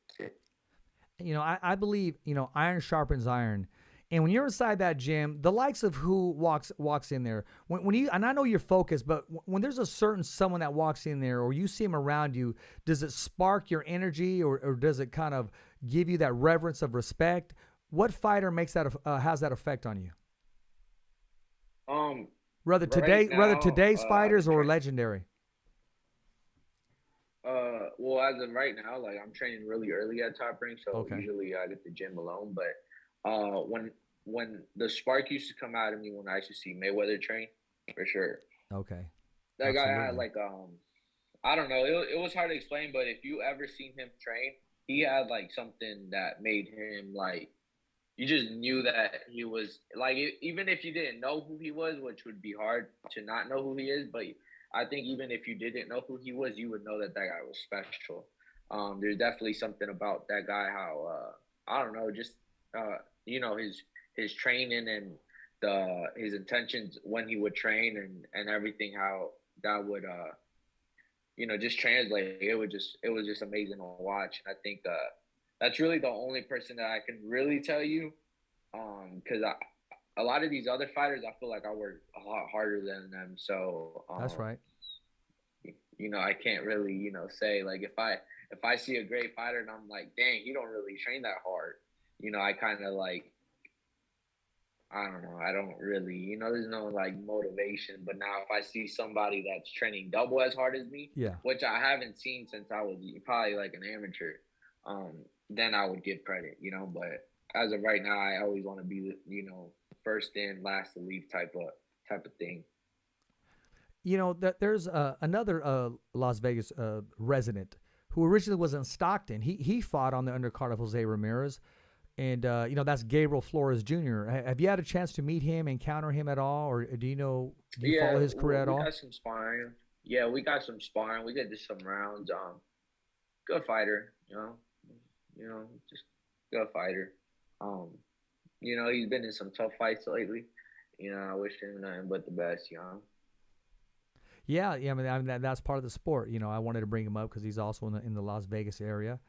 B: I believe, iron sharpens iron. And when you're inside that gym, the likes of who walks in there, when you, and I know you're focused, but when there's a certain someone that walks in there or you see him around you, does it spark your energy or does it kind of give you that reverence of respect? What fighter makes that has that effect on you? Rather today's fighters or legendary?
C: Well, as of right now, like I'm training really early at Top Rank, so
B: Okay.
C: usually I get the gym alone. But when the spark used to come out of me when I used to see Mayweather train, for sure.
B: Okay.
C: That guy had
B: Absolutely.
C: like I don't know, it was hard to explain, but if you ever seen him train, he had like something that made him like you just knew that he was like even if you didn't know who he was, which would be hard to not know who he is, but I think even if you didn't know who he was, you would know that that guy was special. There's definitely something about that guy. How I don't know, just his training and his intentions when he would train and everything. How that would just translate. It was just amazing to watch. And I think that's really the only person that I can really tell you, because a lot of these other fighters, I feel like I work a lot harder than them. So
B: That's right.
C: I can't really say like if I see a great fighter and I'm like, dang, he don't really train that hard. I kind of like I don't know. I don't really, there's no like motivation. But now if I see somebody that's training double as hard as me,
B: Yeah.
C: which I haven't seen since I was probably like an amateur, um, then I would give credit. But as of right now, I always want to be, first in, last to leave type of thing.
B: That there's another Las Vegas resident who originally was in Stockton. He fought on the undercard of Jose Ramirez, and that's Gabriel Flores Jr. Have you had a chance to meet him, encounter him at all, or do you follow his career at
C: we
B: all?
C: got some sparring. Yeah, we got some sparring. We did some rounds. Good fighter. Just good fighter. Um, he's been in some tough fights lately. I wish him nothing but the best.
B: Yeah, yeah. That's part of the sport. I wanted to bring him up because he's also in the Las Vegas area.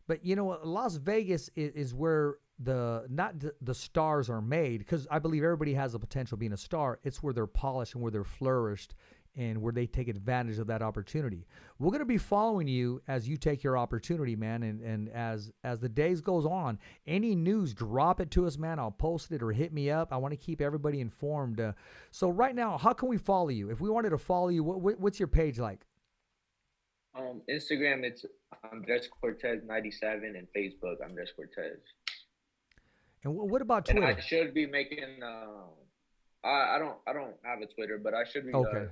B: But Las Vegas is where not the stars are made, because I believe everybody has the potential of being a star. It's where they're polished and where they're flourished and where they take advantage of that opportunity. We're going to be following you as you take your opportunity, man. And as the days goes on, any news, drop it to us, man. I'll post it or hit me up. I want to keep everybody informed. So right now, how can we follow you? If we wanted to follow you, what's your page like?
C: Instagram, it's Andres Cortes 97, and Facebook, Andres Cortes.
B: And what about
C: And
B: Twitter?
C: I should be making. I don't have a Twitter, but I should be
B: Okay.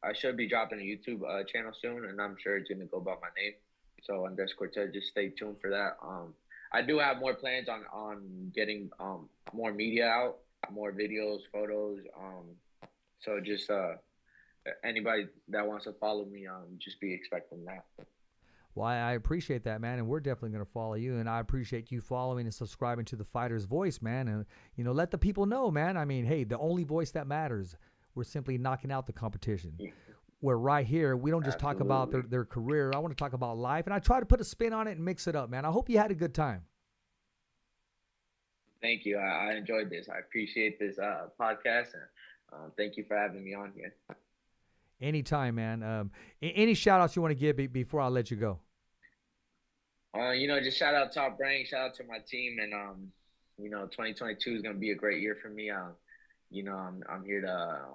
C: I should be dropping a YouTube channel soon, and I'm sure it's gonna go by my name. So Andres Cortez, just stay tuned for that. I do have more plans on getting more media out, more videos, photos. So just anybody that wants to follow me, just be expecting that.
B: Well, I appreciate that, man, and we're definitely going to follow you, and I appreciate you following and subscribing to the Fighter's Voice, man, and, let the people know, man. I mean, hey, the only voice that matters. We're simply knocking out the competition.
C: Yeah.
B: We're right here. We don't just talk about their career. I want to talk about life, and I try to put a spin on it and mix it up, man. I hope you had a good time.
C: Thank you. I enjoyed this. I appreciate this podcast, and thank you for having me on here.
B: Anytime, man. Any shout outs you want to give before I let you go?
C: Just shout out Top Rank, shout out to my team, and 2022 is gonna be a great year for me. I'm here to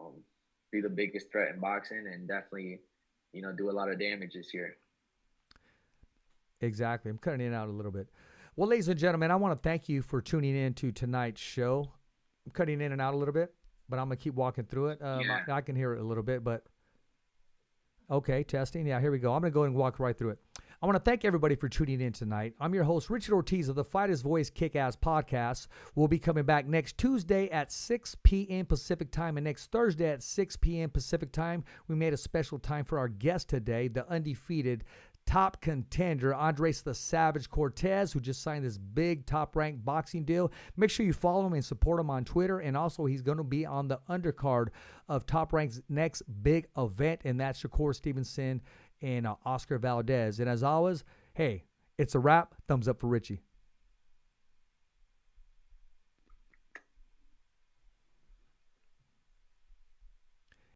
C: be the biggest threat in boxing and definitely, do a lot of damage this year.
B: Exactly. I'm cutting it out a little bit. Well, ladies and gentlemen, I want to thank you for tuning in to tonight's show. I'm cutting in and out a little bit, but I'm gonna keep walking through it. I can hear it a little bit, but okay, testing. Yeah, here we go. I'm gonna go and walk right through it. I want to thank everybody for tuning in tonight. I'm your host, Richard Ortiz of the Fighter's Voice Kick-Ass Podcast. We'll be coming back next Tuesday at 6 p.m. Pacific Time and next Thursday at 6 p.m. Pacific Time. We made a special time for our guest today, the undefeated top contender, Andres the Savage Cortes, who just signed this big top-ranked boxing deal. Make sure you follow him and support him on Twitter. And also, he's going to be on the undercard of Top Rank's next big event, and that's Shakur, Stevenson, and Oscar Valdez. And as always, hey, it's a wrap. Thumbs up for Richie.